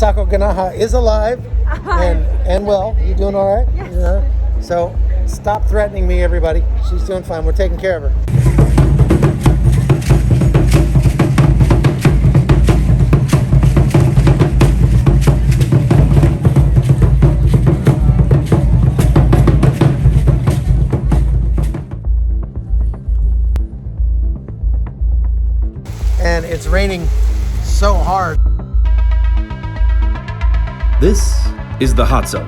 Masako Ganaha is alive and well. You doing all right? Yes. Yeah. So stop threatening me, everybody. She's doing fine. We're taking care of her. And it's raining so hard. This is the Hot Zone.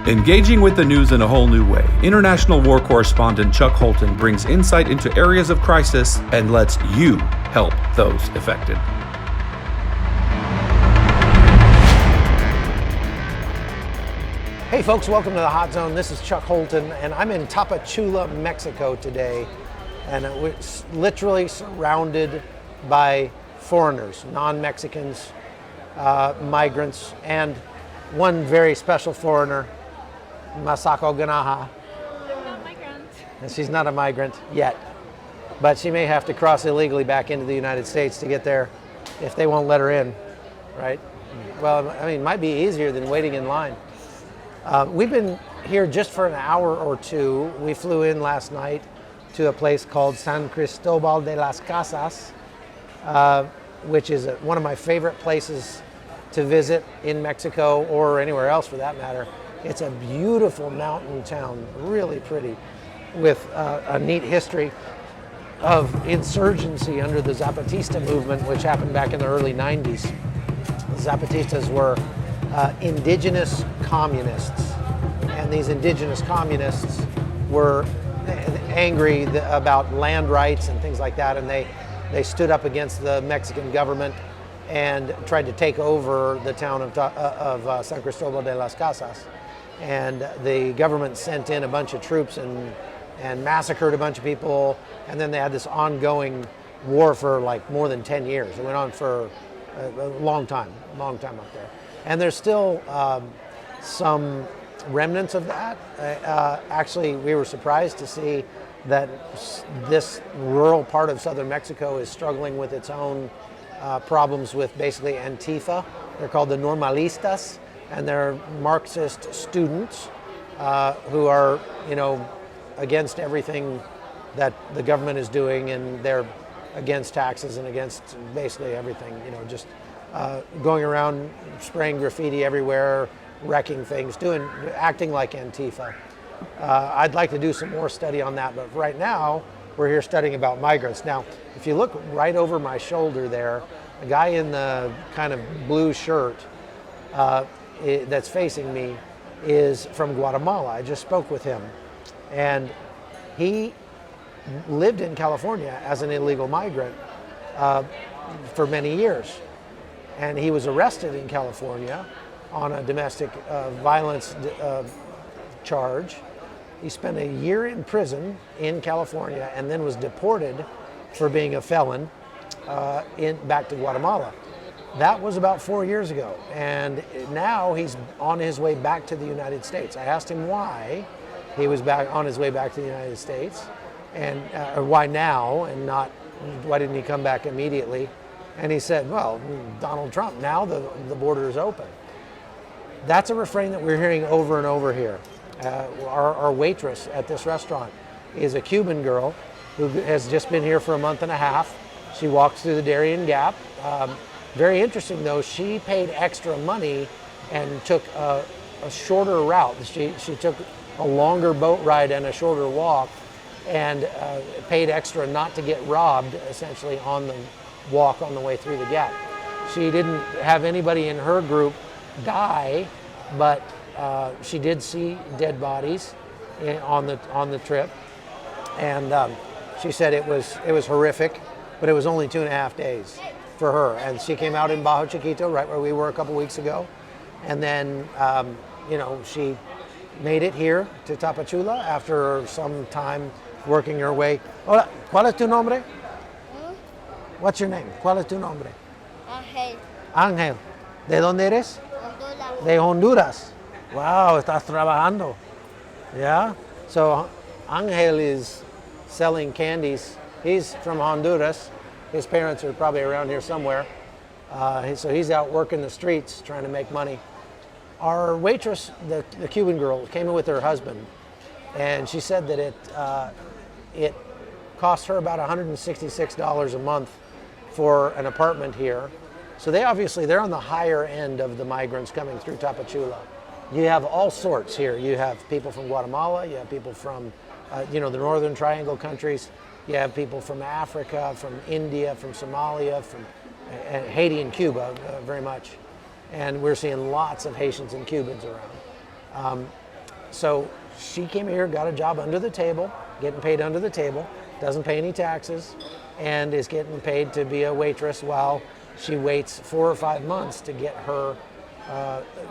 Engaging with the news in a whole new way, international war correspondent Chuck Holton brings insight into areas of crisis and lets you help those affected. Hey folks, welcome to the Hot Zone. This is Chuck Holton, and I'm in Tapachula, Mexico today, and we're literally surrounded by foreigners, non-Mexicans, migrants, and one very special foreigner, Masako Ganaha. I'm not migrant. And she's not a migrant yet, but she may have to cross illegally back into the United States to get there if they won't let her in, right? Well, I mean, it might be easier than waiting in line. We've been here just for an hour or two. We flew in last night to a place called San Cristobal de las Casas, which is one of my favorite places to visit in Mexico or anywhere else for that matter. It's a beautiful mountain town, really pretty, with a neat history of insurgency under the Zapatista movement, which happened back in the early 90s. The Zapatistas were indigenous communists, and these indigenous communists were angry about land rights and things like that, and they stood up against the Mexican government and tried to take over the town of San Cristobal de las Casas. And the government sent in a bunch of troops and massacred a bunch of people, and then they had this ongoing war for like more than 10 years. It went on for a long time up there. And there's still some remnants of that. Actually, we were surprised to see that this rural part of southern Mexico is struggling with its own problems with basically Antifa. They're called the Normalistas, and they're Marxist students who are, against everything that the government is doing, and they're against taxes and against basically everything, just going around spraying graffiti everywhere, wrecking things, acting like Antifa. I'd like to do some more study on that, but right now we're here studying about migrants. Now, if you look right over my shoulder there, a guy in the kind of blue shirt that's facing me is from Guatemala. I just spoke with him, and he lived in California as an illegal migrant for many years. And he was arrested in California on a domestic violence charge. He spent a year in prison in California and then was deported for being a felon back to Guatemala. That was about 4 years ago, and now he's on his way back to the United States. I asked him why he was on his way back to the United States, and or why now and not why didn't he come back immediately? And he said, well, Donald Trump, now the border is open. That's a refrain that we're hearing over and over here. Our waitress at this restaurant is a Cuban girl who has just been here for a month and a half. She walks through the Darien Gap. Very interesting though, she paid extra money and took a shorter route. She took a longer boat ride and a shorter walk, and paid extra not to get robbed essentially on the walk on the way through the gap. She didn't have anybody in her group die, but she did see dead bodies on the trip, and she said it was horrific, but it was only 2.5 days for her. And she came out in Bajo Chiquito, right where we were a couple weeks ago, and then she made it here to Tapachula after some time working her way. Hola, ¿cuál es tu nombre? What's your name? ¿Cuál es tu nombre? Ángel, Ángel. ¿De dónde eres? Honduras. De Honduras. Wow, estás trabajando. Yeah? So Ángel is selling candies. He's from Honduras. His parents are probably around here somewhere. So he's out working the streets trying to make money. Our waitress, the Cuban girl, came in with her husband, and she said that it cost her about $166 a month for an apartment here. So they're on the higher end of the migrants coming through Tapachula. You have all sorts here. You have people from Guatemala, you have people from the Northern Triangle countries, you have people from Africa, from India, from Somalia, from Haiti and Cuba very much. And we're seeing lots of Haitians and Cubans around. So she came here, got a job under the table, getting paid under the table, doesn't pay any taxes, and is getting paid to be a waitress while she waits 4 or 5 months to get her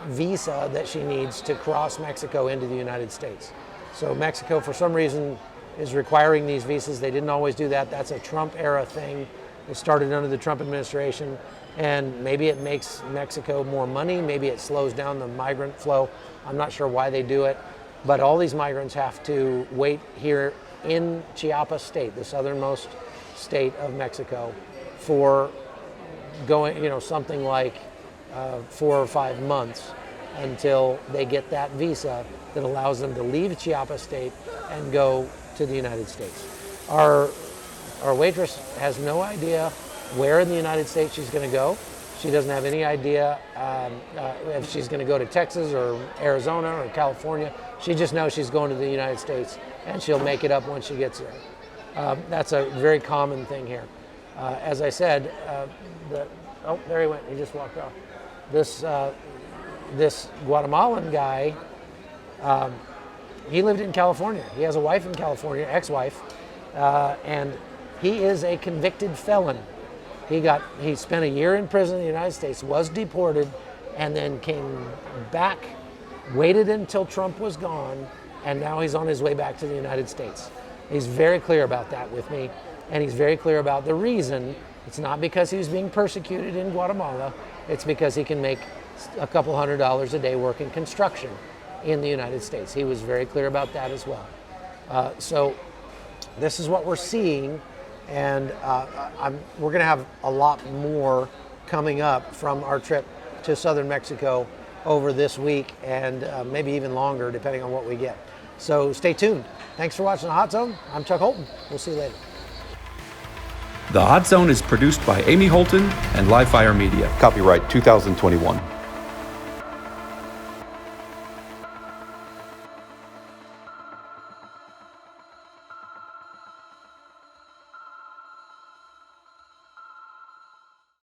visa that she needs to cross Mexico into the United States. So Mexico, for some reason, is requiring these visas. They didn't always do that. That's a Trump era thing. It started under the Trump administration, and maybe it makes Mexico more money. Maybe it slows down the migrant flow. I'm not sure why they do it, but all these migrants have to wait here in Chiapas state, the southernmost state of Mexico, for going, something like 4 or 5 months until they get that visa that allows them to leave Chiapas state and go to the United States. Our waitress has no idea where in the United States she's going to go. She doesn't have any idea if she's going to go to Texas or Arizona or California. She just knows she's going to the United States, and she'll make it up when she gets there. That's a very common thing here. As I said, there he went. He just walked off. This Guatemalan guy, he lived in California. He has a wife in California, ex-wife, and he is a convicted felon. He spent a year in prison in the United States, was deported, and then came back, waited until Trump was gone, and now he's on his way back to the United States. He's very clear about that with me, and he's very clear about the reason. It's not because he was being persecuted in Guatemala, it's because he can make a couple $100s a day working construction in the United States. He was very clear about that as well. So this is what we're seeing, and we're going to have a lot more coming up from our trip to southern Mexico over this week, and maybe even longer depending on what we get. So stay tuned. Thanks for watching The Hot Zone. I'm Chuck Holton. We'll see you later. The Hot Zone is produced by Amy Holton and Livefire Media. Copyright 2021.